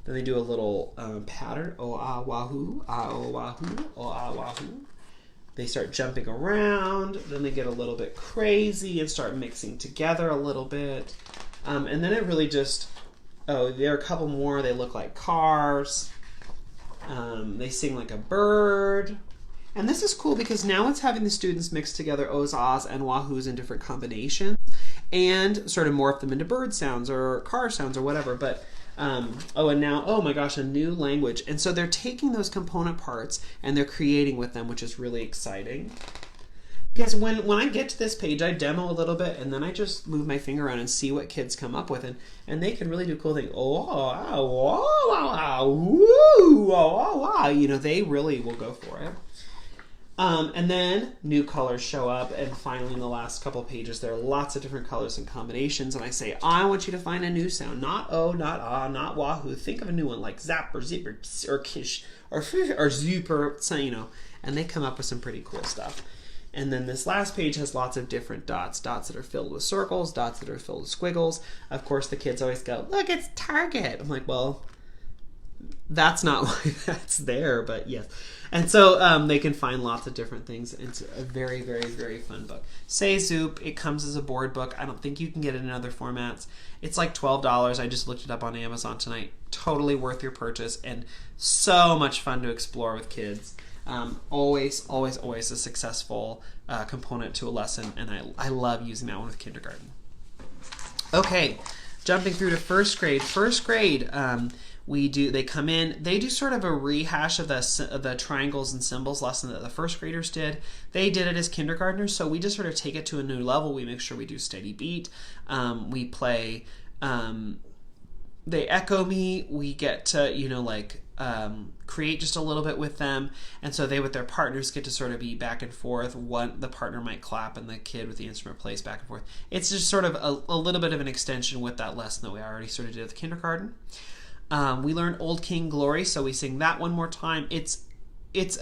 Then they do a little pattern, oh ah wahoo, ah oh wahoo, oh ah wahoo. They start jumping around, then they get a little bit crazy and start mixing together a little bit. And then it really just, there are a couple more. They look like cars. They sing like a bird. And this is cool because now it's having the students mix together ohs, ahs, and wahoos in different combinations and sort of morph them into bird sounds or car sounds or whatever. But and now, oh my gosh, a new language. And so they're taking those component parts and they're creating with them, which is really exciting. Because when I get to this page, I demo a little bit, and then I just move my finger around and see what kids come up with, and they can really do cool things. They really will go for it. And then new colors show up, and finally in the last couple of pages, there are lots of different colors and combinations, and I say, I want you to find a new sound. Not oh, not ah, not wahoo. Think of a new one, like zap or zip or kish or zoop or, and they come up with some pretty cool stuff. And then this last page has lots of different dots. Dots that are filled with circles, dots that are filled with squiggles. Of course, the kids always go, look, it's Target. I'm like, well, that's not why that's there, but yes. And so they can find lots of different things. It's a very, very, very fun book. Say Zoop. It comes as a board book. I don't think you can get it in other formats. It's like $12. I just looked it up on Amazon tonight. Totally worth your purchase and so much fun to explore with kids. Always a successful component to a lesson, and I love using that one with kindergarten. Okay, jumping through to first grade. First grade, they come in, they do sort of a rehash of the triangles and symbols lesson that the first graders did. They did it as kindergartners, so we just sort of take it to a new level. We make sure we do steady beat. We play, they echo me. We get to, create just a little bit with them, and so they with their partners get to sort of be back and forth. The partner might clap and the kid with the instrument plays back and forth. It's just sort of a little bit of an extension with that lesson that we already sort of did at the kindergarten. We learned Old King Glory, so we sing that one more time. It's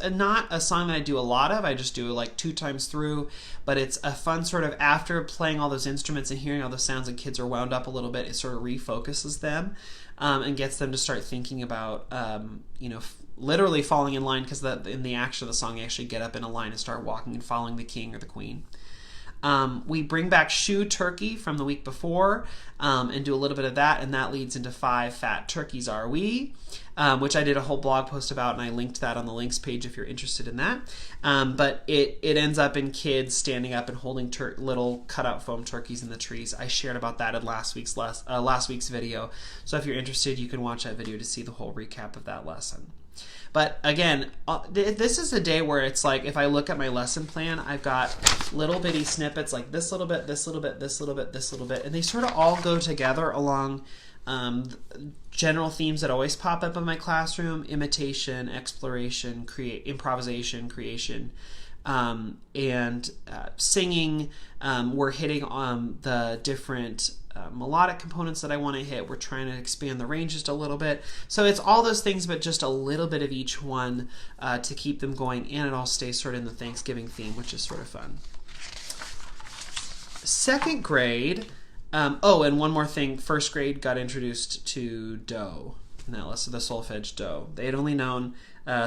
not a song that I do a lot of. I just do it like 2 times through, but it's a fun sort of, after playing all those instruments and hearing all the sounds and kids are wound up a little bit, it sort of refocuses them and gets them to start thinking about, literally falling in line, because in the action of the song, they actually get up in a line and start walking and following the king or the queen. We bring back Shoo Turkey from the week before and do a little bit of that, and that leads into 5 Fat Turkeys Are We, which I did a whole blog post about, and I linked that on the links page if you're interested in that. But it ends up in kids standing up and holding little cutout foam turkeys in the trees. I shared about that in last week's video, so if you're interested, you can watch that video to see the whole recap of that lesson. But again, this is a day where it's like, if I look at my lesson plan, I've got little bitty snippets like this little bit, this little bit, this little bit, this little bit, and they sort of all go together along general themes that always pop up in my classroom: imitation, exploration, improvisation, creation, and singing. We're hitting on the different melodic components that I want to hit. We're trying to expand the range just a little bit. So it's all those things, but just a little bit of each one to keep them going, and it all stays sort of in the Thanksgiving theme, which is sort of fun. Second grade, and one more thing, first grade got introduced to do, and that lesson, the solfege do. They had only known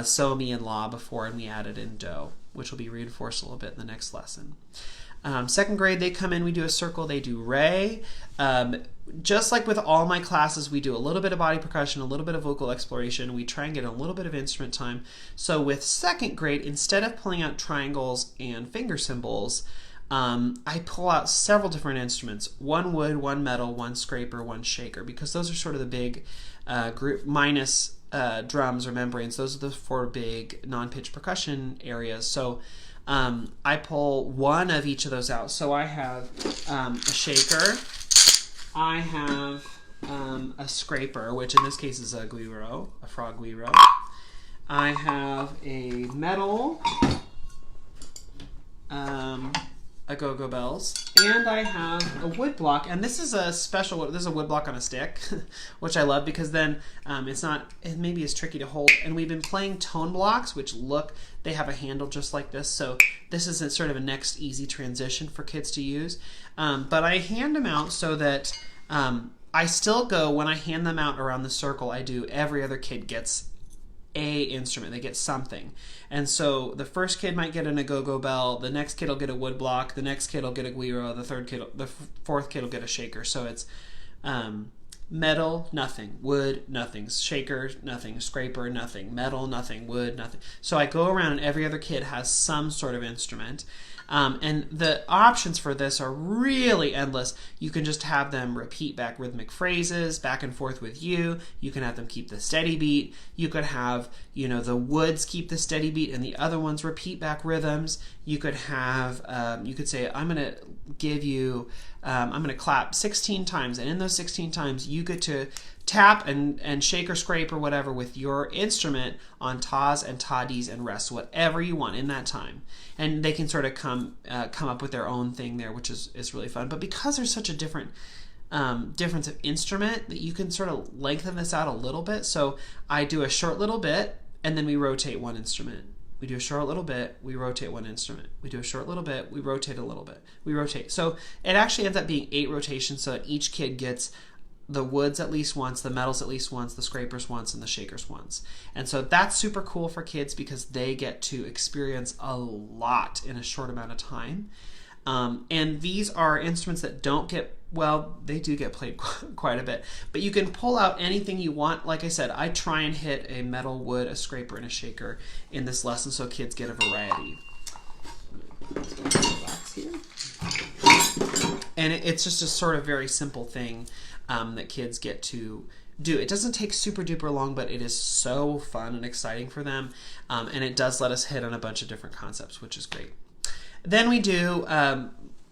so, mi, and la before, and we added in do, which will be reinforced a little bit in the next lesson. Second grade, they come in, we do a circle, they do re. Just like with all my classes, we do a little bit of body percussion, a little bit of vocal exploration. We try and get a little bit of instrument time. So with second grade, instead of pulling out triangles and finger symbols, I pull out several different instruments: 1 wood, 1 metal, 1 scraper, 1 shaker, because those are sort of the big group, minus drums or membranes. Those are the 4 big non-pitch percussion areas. So I pull one of each of those out. So I have a shaker, I have a scraper, which in this case is a guiro, a frog guiro. I have a metal, Go-Go Bells, and I have a wood block, and this is a special, this is a wood block on a stick, which I love because then it maybe is tricky to hold, and we've been playing tone blocks, which they have a handle just like this, so this is sort of a next easy transition for kids to use, but I hand them out so that I still go, when I hand them out around the circle, I do every other kid gets a instrument. They get something. And so the first kid might get an Go-Go Bell, the next kid will get a wood block, the next kid will get a guiro, the fourth kid will get a shaker. So it's metal, nothing, wood, nothing, shaker, nothing, scraper, nothing, metal, nothing, wood, nothing. So I go around and every other kid has some sort of instrument. And the options for this are really endless. You can just have them repeat back rhythmic phrases back and forth with you. You can have them keep the steady beat. You could have, the woods keep the steady beat and the other ones repeat back rhythms. You could have, you could say, I'm going to clap 16 times. And in those 16 times, you get to tap and shake or scrape or whatever with your instrument on tas and ta-dis and rests, whatever you want in that time. And they can sort of come up with their own thing there, which is really fun. But because there's such a difference of instrument, that you can sort of lengthen this out a little bit. So I do a short little bit, and then we rotate one instrument. We do a short little bit, we rotate one instrument. We do a short little bit, we rotate a little bit. We rotate. So it actually ends up being 8 rotations, so that each kid gets the woods at least once, the metals at least once, the scrapers once, and the shakers once. And so that's super cool for kids because they get to experience a lot in a short amount of time. And these are instruments that they do get played quite a bit. But you can pull out anything you want. Like I said, I try and hit a metal, wood, a scraper, and a shaker in this lesson so kids get a variety. Let's go to the box here. And it's just a sort of very simple thing that kids get to do. It doesn't take super duper long, but it is so fun and exciting for them. And it does let us hit on a bunch of different concepts, which is great. Then we do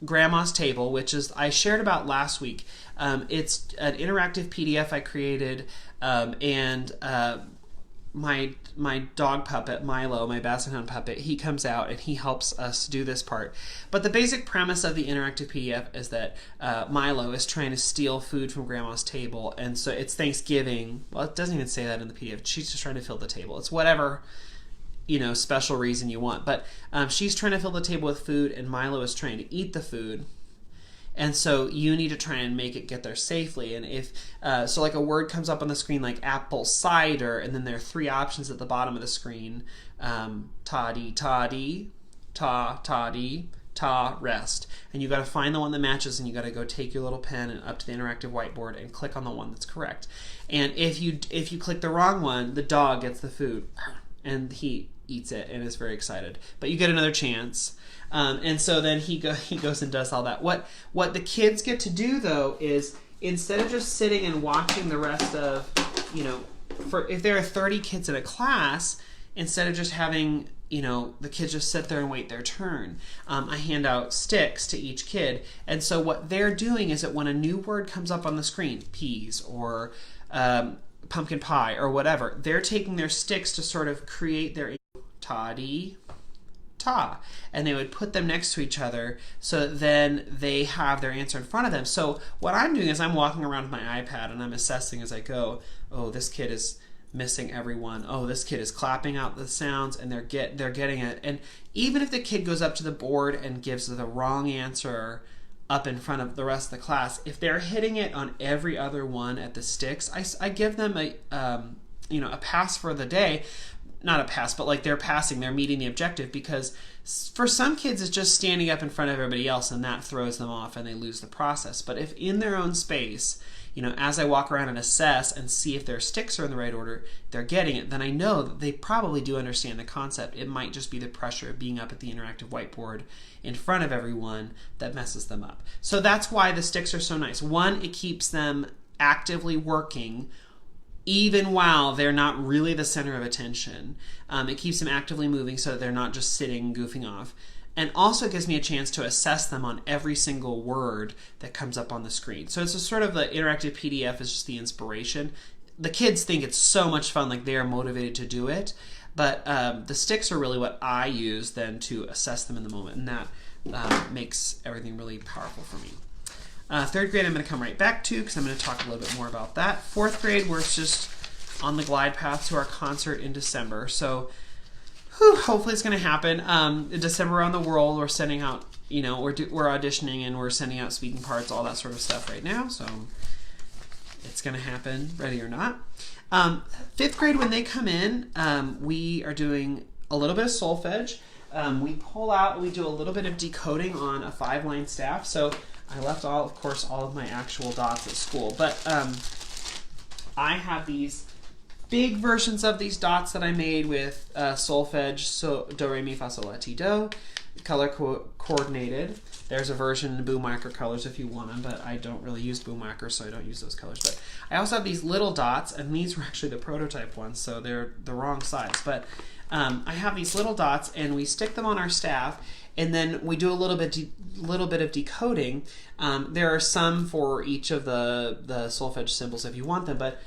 Grandma's Table, which is I shared about last week. It's an interactive PDF I created, and my dog puppet, Milo, my Basset Hound puppet, he comes out and he helps us do this part. But the basic premise of the interactive PDF is that Milo is trying to steal food from Grandma's table, and so it's Thanksgiving. Well, it doesn't even say that in the PDF. She's just trying to fill the table. It's whatever special reason you want. But she's trying to fill the table with food, and Milo is trying to eat the food. And so you need to try and make it get there safely. And if so, like a word comes up on the screen like apple cider, and then there are 3 options at the bottom of the screen: toddy, toddy, toddy, ta, rest. And you got to find the one that matches, and you got to go take your little pen and up to the interactive whiteboard and click on the one that's correct. And if you click the wrong one, the dog gets the food, and he eats it and is very excited. But you get another chance. And so then he goes and does all that. What the kids get to do, though, is instead of just sitting and watching the rest of, if there are 30 kids in a class, instead of just having, the kids just sit there and wait their turn, I hand out sticks to each kid. And so what they're doing is that when a new word comes up on the screen, peas or pumpkin pie or whatever, they're taking their sticks to sort of create their toddy, ta, and they would put them next to each other so that then they have their answer in front of them. So what I'm doing is I'm walking around with my iPad and I'm assessing as I go, oh, this kid is missing everyone. Oh, this kid is clapping out the sounds and they're getting it. And even if the kid goes up to the board and gives the wrong answer up in front of the rest of the class, if they're hitting it on every other one at the sticks, I give them a pass for the day. Not a pass, but like they're passing, they're meeting the objective, because for some kids it's just standing up in front of everybody else and that throws them off and they lose the process. But if in their own space, as I walk around and assess and see if their sticks are in the right order, they're getting it, then I know that they probably do understand the concept. It might just be the pressure of being up at the interactive whiteboard in front of everyone that messes them up. So that's why the sticks are so nice. One, it keeps them actively working even while they're not really the center of attention. It keeps them actively moving so that they're not just sitting goofing off. And also gives me a chance to assess them on every single word that comes up on the screen. So it's a sort of the interactive PDF is just the inspiration. The kids think it's so much fun, like they are motivated to do it. But the sticks are really what I use then to assess them in the moment, and that makes everything really powerful for me. Third grade I'm going to come right back to because I'm going to talk a little bit more about that. Fourth grade, we're just on the glide path to our concert in December. So hopefully it's going to happen. In December around the world, we're sending out, we're auditioning and we're sending out speaking parts, all that sort of stuff right now. So it's going to happen, ready or not. Fifth grade, when they come in, we are doing a little bit of solfege. We pull out, we do a little bit of decoding on a 5-line staff. So I left of course, all of my actual dots at school. But I have these big versions of these dots that I made with solfege, so do, re, mi, fa, sol, la, ti, do, color coordinated. There's a version in Boomwhacker colors if you want them, but I don't really use Boomwhacker, so I don't use those colors. But I also have these little dots, and these were actually the prototype ones, so they're the wrong size. But I have these little dots, and we stick them on our staff, and then we do a little bit of decoding. There are some for each of the solfege symbols if you want them, but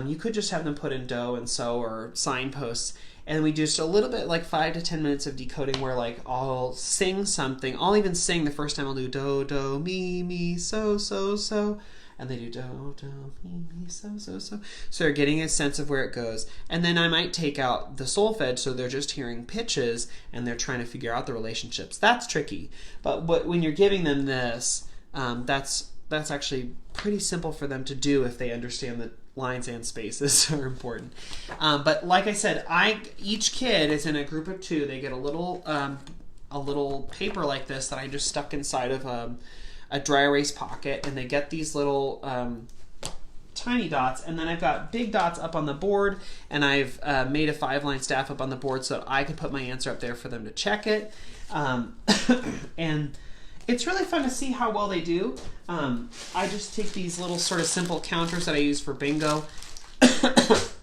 you could just have them put in do and so or signposts. And we do just a little bit, like 5 to 10 minutes of decoding where like I'll sing something. I'll even sing the first time. I'll do do, do, mi, so, so, so. And they do do, do, mi, so, so, so. So they're getting a sense of where it goes. And then I might take out the solfege so they're just hearing pitches and they're trying to figure out the relationships. That's tricky. But when you're giving them this, that's actually pretty simple for them to do if they understand that lines and spaces are important. But like I said, each kid is in a group of 2. They get a little paper like this that I just stuck inside of a dry erase pocket, and they get these little tiny dots, and then I've got big dots up on the board, and I've made a 5-line staff up on the board so that I can put my answer up there for them to check it. And it's really fun to see how well they do. I just take these little sort of simple counters that I use for bingo.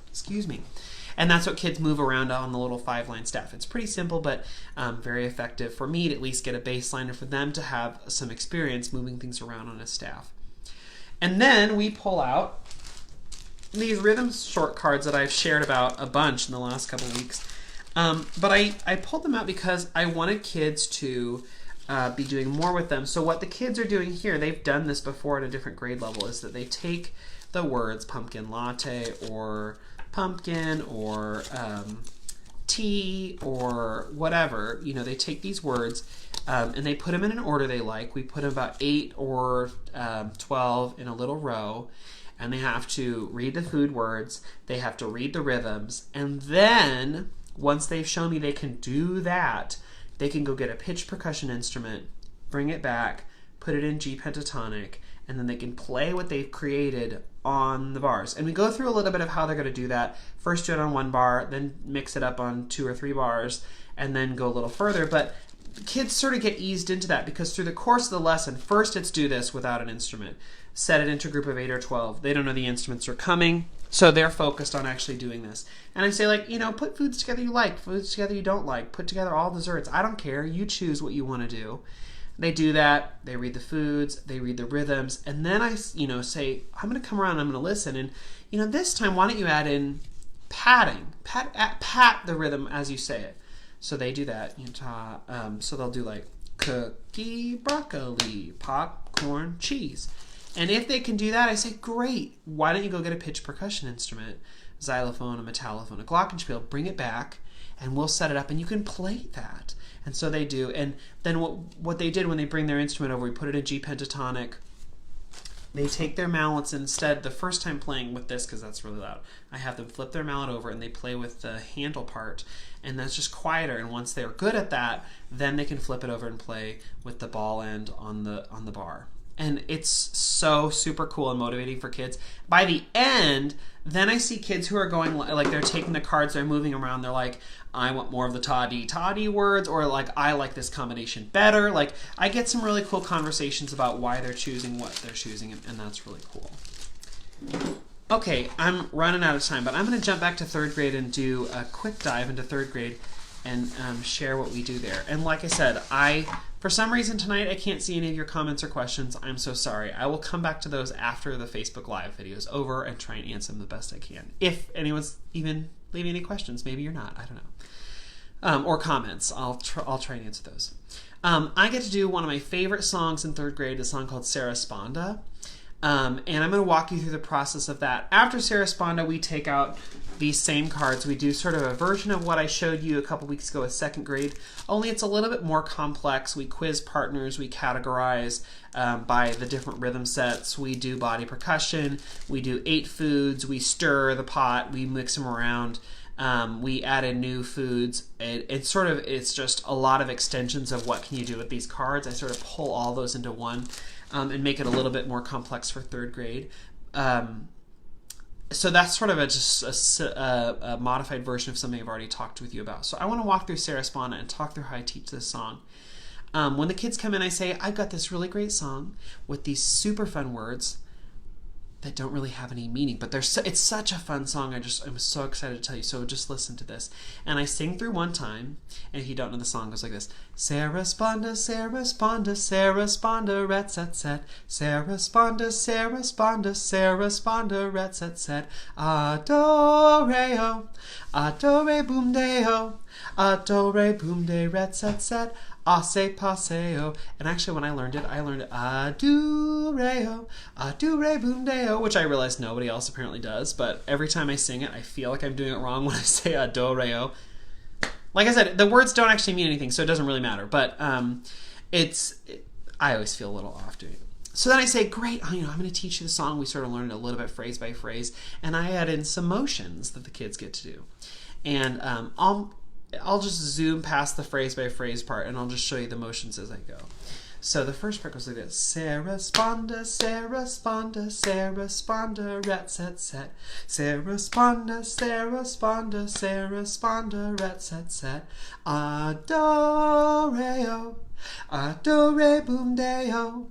Excuse me. And that's what kids move around on the little 5-line staff. It's pretty simple, but very effective for me to at least get a baseline and for them to have some experience moving things around on a staff. And then we pull out these rhythm short cards that I've shared about a bunch in the last couple of weeks. But I pulled them out because I wanted kids to be doing more with them. So what the kids are doing here, they've done this before at a different grade level, is that they take the words pumpkin latte or pumpkin or tea or whatever, they take these words and they put them in an order they like. We put about 8 or 12 in a little row, and they have to read the food words, they have to read the rhythms, and then once they've shown me they can do that, they can go get a pitch percussion instrument, bring it back, put it in G pentatonic, and then they can play what they've created on the bars. And we go through a little bit of how they're going to do that. First do it on 1 bar, then mix it up on 2 or 3 bars, and then go a little further. But kids sort of get eased into that because through the course of the lesson, first it's do this without an instrument. Set it into a group of 8 or 12. They don't know the instruments are coming, so they're focused on actually doing this. And I say, put foods together you like, foods together you don't like, put together all desserts. I don't care. You choose what you want to do. They do that. They read the foods. They read the rhythms. And then I, say, I'm going to come around and I'm going to listen. And, this time, why don't you add in patting? Pat the rhythm as you say it. So they do that. So they'll do like cookie, broccoli, popcorn, cheese. And if they can do that, I say, great. Why don't you go get a pitch percussion instrument, xylophone, a metallophone, a glockenspiel, bring it back, and we'll set it up, and you can play that. And so they do. And then what they did when they bring their instrument over, we put it in G pentatonic. They take their mallets instead. The first time playing with this, because that's really loud, I have them flip their mallet over and they play with the handle part, and that's just quieter. And once they're good at that, then they can flip it over and play with the ball end on the bar. And it's so super cool and motivating for kids. By the end, then I see kids who are going, like they're taking the cards, they're moving around, they're like, I want more of the toddy words, or like, I like this combination better. Like, I get some really cool conversations about why they're choosing what they're choosing, and that's really cool. Okay, I'm running out of time, but I'm going to jump back to 3rd grade and do a quick dive into 3rd grade and share what we do there. And like I said, for some reason tonight I can't see any of your comments or questions. I'm so sorry. I will come back to those after the Facebook Live video is over and try and answer them the best I can, if anyone's even leave any questions. Maybe you're not. I don't know. Or comments. I'll try and answer those. I get to do one of my favorite songs in 3rd grade, a song called Sarah Sponda. And I'm going to walk you through the process of that. After Sarah Sponda, we take out these same cards. We do sort of a version of what I showed you a couple weeks ago with 2nd grade, only it's a little bit more complex. We quiz partners, we categorize by the different rhythm sets, we do body percussion, we do 8 foods, we stir the pot, we mix them around, we add in new foods. It's just a lot of extensions of what can you do with these cards. I sort of pull all those into one and make it a little bit more complex for 3rd grade. So that's sort of a modified version of something I've already talked with you about. So I want to walk through Sarah Sponda and talk through how I teach this song. When the kids come in, I say, I've got this really great song with these super fun words that don't really have any meaning, but it's such a fun song. I'm so excited to tell you. So just listen to this. And I sing through one time, and if you don't know the song, it goes like this. Sarah Sponda, Sarah Sponda, Sarah Sponda, ret set set. Sarah Sponda, Sarah Sponda, Sarah Sponda, ret set set. A-do-re-o, a-do-re-boom-de-o, a-do-re-boom-de, ret set set. Ase paseo. And actually when I learned it a-do-re-o, a-do-re-boom-de-o, which I realize nobody else apparently does, but every time I sing it, I feel like I'm doing it wrong when I say a-do-re-o. Like I said, the words don't actually mean anything, so it doesn't really matter, but I always feel a little off doing it. So then I say, great, I'm going to teach you the song. We sort of learned it a little bit phrase by phrase, and I add in some motions that the kids get to do. And I'll just zoom past the phrase by phrase part, and I'll just show you the motions as I go. So the first part goes like this. Sarah Sponda, Sarah Sponda, Sarah Sponda, ret set set. Sarah Sponda, Sarah Sponda, Sarah Sponda, ret set set. A-do-re-o, a-do-re-boom-de-o,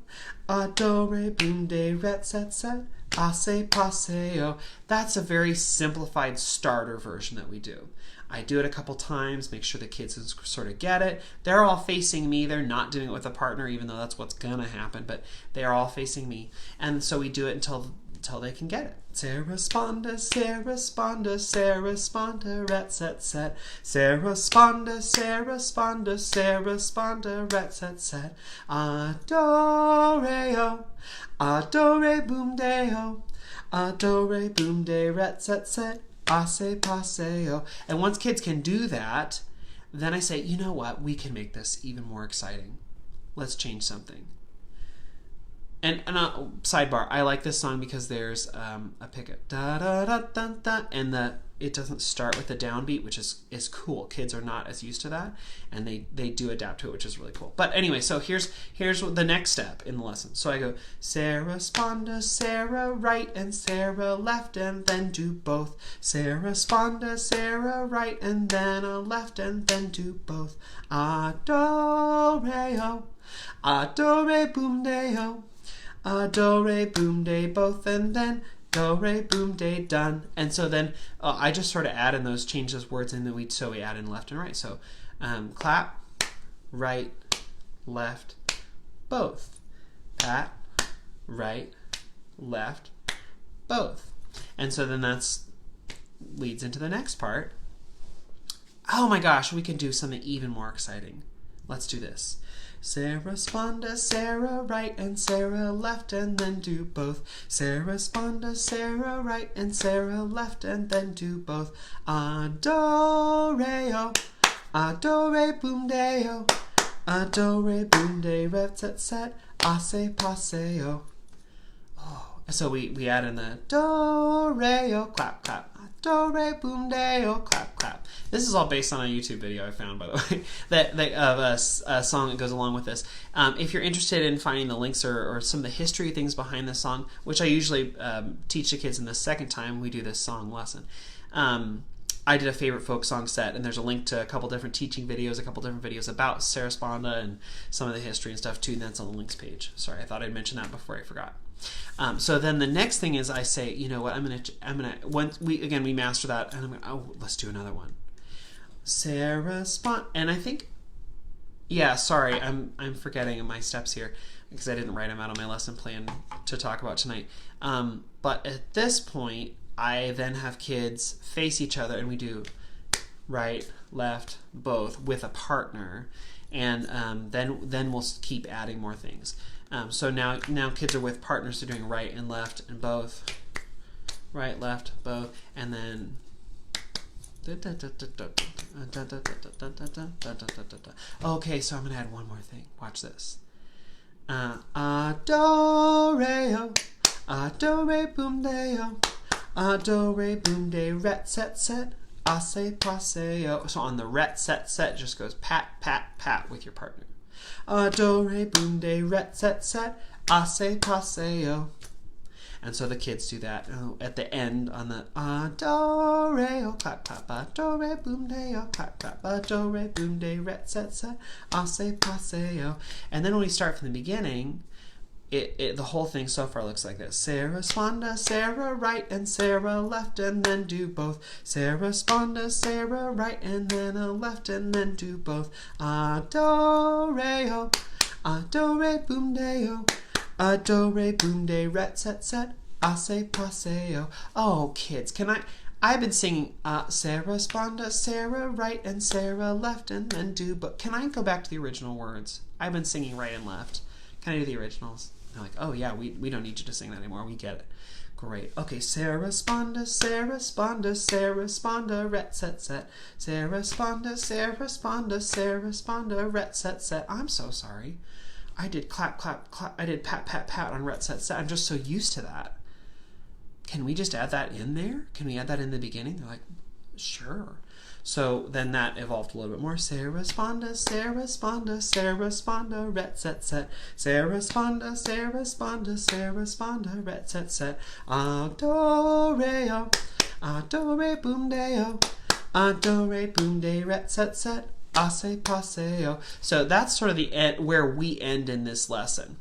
a-do-re-boom-de, ret set set. Ase paseo. That's a very simplified starter version that we do. I do it a couple times, make sure the kids sort of get it. They're all facing me. They're not doing it with a partner, even though that's what's going to happen, but they are all facing me. And so we do it until they can get it. Sarah Sponda, Sarah Sponda, Sarah Sponda, ret set set. Sarah Sponda, Sarah Sponda, Sarah Sponda, ret set set. A-do-re-o, a-do-re-boom-de-o, a-do-re-boom-de, ret set set. Ase paseo. And once kids can do that, then I say, you know what? We can make this even more exciting. Let's change something. And sidebar, I like this song because there's a pickup, da da da da da, and it doesn't start with the downbeat, which is cool. Kids are not as used to that, and they do adapt to it, which is really cool. But anyway, so here's the next step in the lesson. So I go Sarah Sponda, Sarah right and Sarah left, and then do both. Sarah Sponda, Sarah right, and then a left, and then do both. A-do-re-o, a-do-re-boom-de-o, a-do-re-boom-de, both, and then do-re-boom-de, done. And so then I just sort of add in those, change those words, and then we add in left and right. So clap, right, left, both. Pat, right, left, both. And so then that's leads into the next part. Oh my gosh, we can do something even more exciting. Let's do this. Sarah Sponda, Sarah right and Sarah left, and then do both. Sarah Sponda, Sarah right and Sarah left, and then do both. A-do-re-o, a-do-re-boom-de-o, a-do-re-boom-de, ret set set, ase paseo. Oh, so we add in the do-re-o, clap clap. Do-re-boom-de-o, clap, clap. This is all based on a YouTube video I found, by the way, that of a song that goes along with this. If you're interested in finding the links or some of the history things behind this song, which I usually teach the kids in the second time we do this song lesson, I did a favorite folk song set, and there's a link to a couple different teaching videos, a couple different videos about Sarah Sponda and some of the history and stuff too, and that's on the links page. Sorry, I thought I'd mention that before I forgot. So then the next thing is I say, you know what, I'm gonna once we master that, and I'm gonna let's do another one. Sarah Sponda, and I think, yeah, sorry, I'm forgetting my steps here because I didn't write them out on my lesson plan to talk about tonight. But at this point, I then have kids face each other and we do right, left, both with a partner, and then we'll keep adding more things. So now kids are with partners, they're doing right and left and both, right, left, both, and then okay, so I'm gonna add one more thing. Watch this. A do re o, a do re boom de o, a do re boom de ret set set, a se passe o. So on the ret set set, just goes pat pat pat with your partner. A do re boom de ret set set, a se passe o. And so the kids do that at the end on the do re o clap clap ba do re boom de o clap clap ba do re boom de ret set set a se passe o. And then when we start from the beginning, the whole thing so far looks like this: Sarah sponda, Sarah right and Sarah left, and then do both. Sarah sponda, Sarah right and then a left, and then do both. Do re o, do re boom de o. A do re boom de ret set set, a se passe o. Oh, kids, I've been singing Sarah sponda, Sarah right and Sarah left, and then do, but can I go back to the original words? I've been singing right and left. Can I do the originals? They're like, oh yeah, we don't need you to sing that anymore. We get it. Great. Okay, Sarah sponda, Sarah sponda, Sarah sponda, ret set set. Sarah sponda, Sarah sponda, Sarah sponda, ret set set. I'm so sorry. I did clap, clap, clap. I did pat, pat, pat on ret set set. I'm just so used to that. Can we just add that in there? Can we add that in the beginning? They're like, sure. So then that evolved a little bit more. Sarah sponda, Sarah sponda, Sarah sponda, ret set set. Sarah sponda, Sarah sponda, Sarah sponda, ret set set. Do re o, do re boom de o, do re boom de ret set set. A se passe o. So that's sort of the end, where we end in this lesson.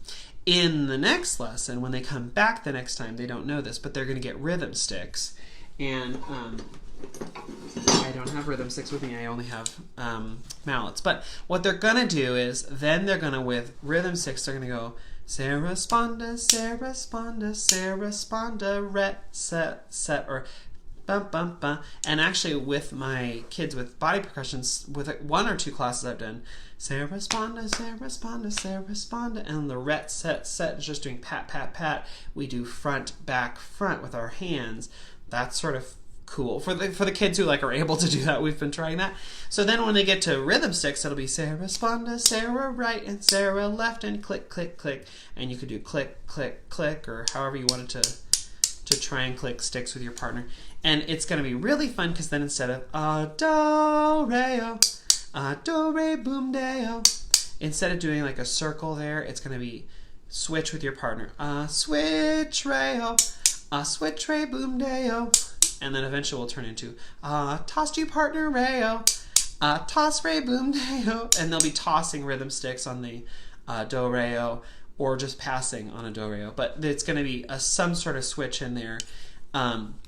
In the next lesson, when they come back the next time, they don't know this, but they're going to get rhythm sticks. And I don't have rhythm sticks with me. I only have mallets. But what they're going to do is, then they're going to, with rhythm sticks, they're going to go Sarah sponda, Sarah sponda, Sarah sponda, ret set set, or bum bum bum. And actually, with my kids with body percussions, with one or two classes I've done, Sarah sponda, Sarah sponda, Sarah sponda, and the ret set set is just doing pat pat pat. We do front back front with our hands. That's sort of cool for the kids who are able to do that. We've been trying that. So then when they get to rhythm sticks, it'll be Sarah sponda, Sarah right and Sarah left, and click click click. And you could do click click click, or however you wanted to try and click sticks with your partner. And it's going to be really fun, because then instead of do re o, do re boom de o, instead of doing like a circle there, it's going to be switch with your partner. Switch re o, switch re boom de o, and then eventually we'll turn into toss to partner re o, toss re boom de o, and they'll be tossing rhythm sticks on the do re o, or just passing on a do re o, but it's going to be some sort of switch in there.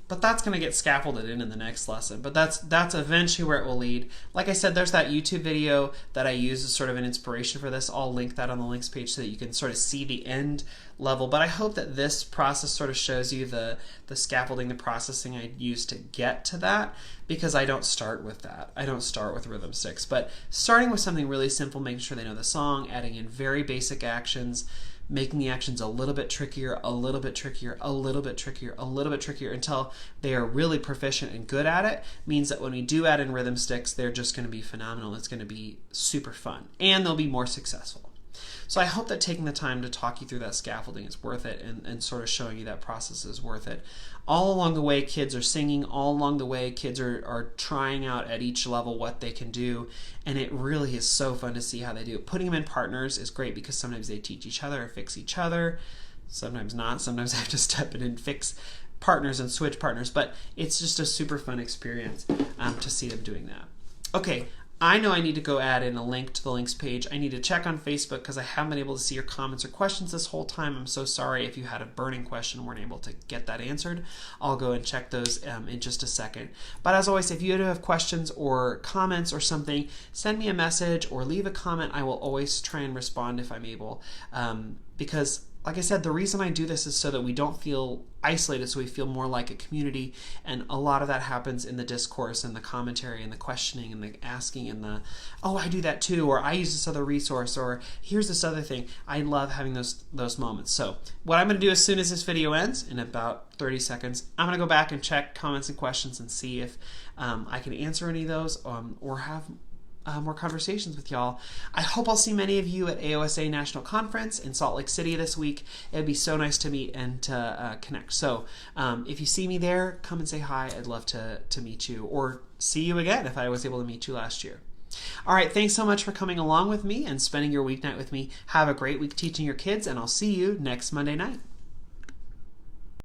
But that's going to get scaffolded in the next lesson. But that's eventually where it will lead. Like I said, there's that YouTube video that I use as sort of an inspiration for this. I'll link that on the links page so that you can sort of see the end level. But I hope that this process sort of shows you the scaffolding, the processing I use to get to that, because I don't start with that. I don't start with rhythm sticks. But starting with something really simple, making sure they know the song, adding in very basic actions, making the actions a little bit trickier, a little bit trickier, a little bit trickier, a little bit trickier, until they are really proficient and good at it, means that when we do add in rhythm sticks, they're just going to be phenomenal. It's going to be super fun, and they'll be more successful. So I hope that taking the time to talk you through that scaffolding is worth it, and sort of showing you that process is worth it. All along the way, kids are singing. All along the way, kids are trying out at each level what they can do, and it really is so fun to see how they do it. Putting them in partners is great, because sometimes they teach each other or fix each other. Sometimes not. Sometimes I have to step in and fix partners and switch partners, but it's just a super fun experience to see them doing that. Okay, I know I need to go add in a link to the links page. I need to check on Facebook, because I haven't been able to see your comments or questions this whole time. I'm so sorry if you had a burning question and weren't able to get that answered. I'll go and check those in just a second. But as always, if you do have questions or comments or something, send me a message or leave a comment. I will always try and respond if I'm able, because like I said, the reason I do this is so that we don't feel isolated, so we feel more like a community. And a lot of that happens in the discourse and the commentary and the questioning and the asking and the, oh, I do that too, or I use this other resource, or here's this other thing. I love having those moments. So what I'm going to do as soon as this video ends, in about 30 seconds, I'm going to go back and check comments and questions and see if I can answer any of those or have more conversations with y'all. I hope I'll see many of you at AOSA National Conference in Salt Lake City this week. It'd be so nice to meet and to connect. So if you see me there, come and say hi. I'd love to meet you, or see you again if I was able to meet you last year. All right, thanks so much for coming along with me and spending your weeknight with me. Have a great week teaching your kids, and I'll see you next Monday night.